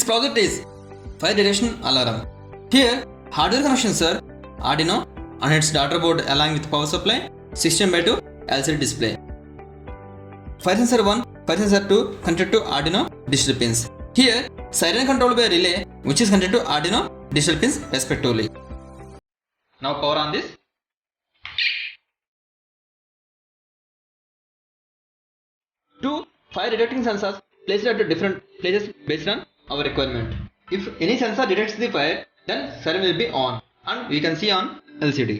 project is fire detection alarm. Here, hardware connections are Arduino and its daughter board along with power supply, 16:2 LCD display. Fire sensor 1, fire sensor 2 connected to Arduino digital pins. Here, siren controlled by a relay which is connected to Arduino digital pins respectively. Now power on this. Two fire detecting sensors placed at different places based on our requirement. If any sensor detects the fire, then siren will be on and we can see on LCD.